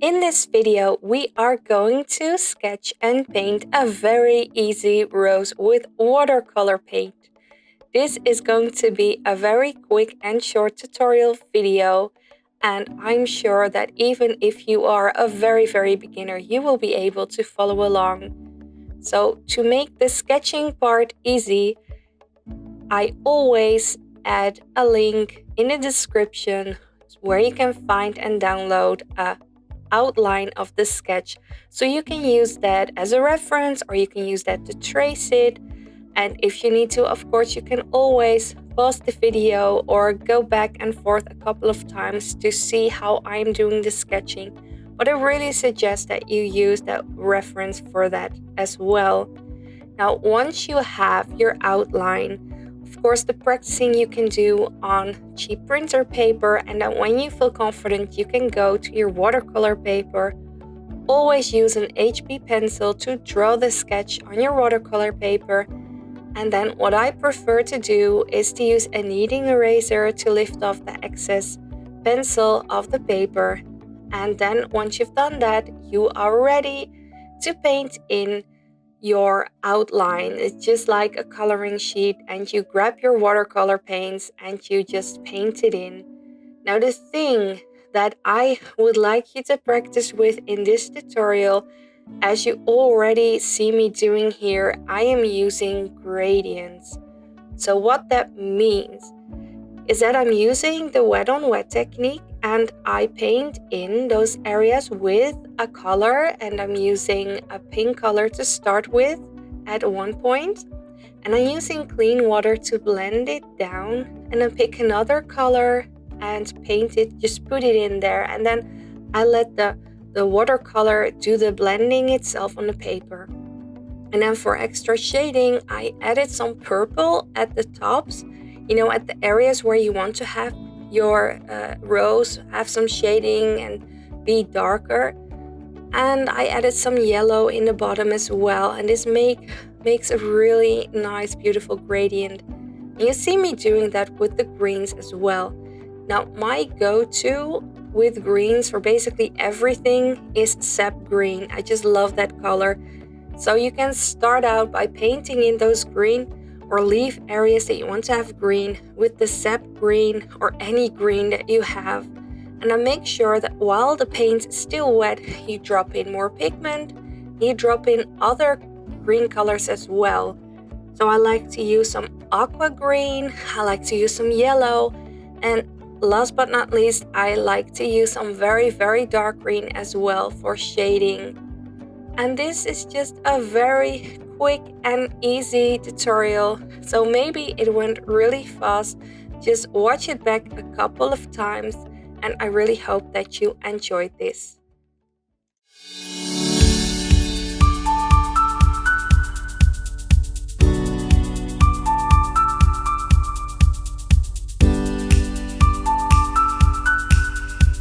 In this video, we are going to sketch and paint a very easy rose with watercolor paint. This is going to be a very quick and short tutorial video, and I'm sure that even if you are a very beginner, you will be able to follow along. So to make the sketching part easy, I always add a link in the description where you can find and download a outline of the sketch, so you can use that as a reference or you can use that to trace it. And if you need to, of course, you can always pause the video or go back and forth a couple of times to see how I'm doing the sketching, but I really suggest that you use that reference for that as well. Now, once you have your outline, of course, the practicing you can do on cheap printer paper, and then when you feel confident, you can go to your watercolor paper. Always use an HB pencil to draw the sketch on your watercolor paper. And then what I prefer to do is to use a kneading eraser to lift off the excess pencil of the paper. And then once you've done that, you are ready to paint in your outline. It's just like a coloring sheet, and you grab your watercolor paints and you just paint it in. Now, the thing that I would like you to practice with in this tutorial, as you already see me doing here, I am using gradients. So what that means is that I'm using the wet on wet technique, and I paint in those areas with a color, and I'm using a pink color to start with at one point, and I'm using clean water to blend it down, and then pick another color and paint it, just put it in there, and then I let the watercolor do the blending itself on the paper. And then for extra shading, I added some purple at the tops, at the areas where you want to have your rose have some shading and be darker. And I added some yellow in the bottom as well, and this makes a really nice, beautiful gradient. And you see me doing that with the greens as well. Now, my go-to with greens for basically everything is sap green. I just love that color. So you can start out by painting in those green, or leave areas that you want to have green with the sap green or any green that you have. And then make sure that while the paint is still wet, you drop in more pigment, you drop in other green colors as well. So I like to use some aqua green, I like to use some yellow, and last but not least, I like to use some very dark green as well for shading. And this is just a very quick and easy tutorial, so maybe it went really fast. Just watch it back a couple of times, and I really hope that you enjoyed this.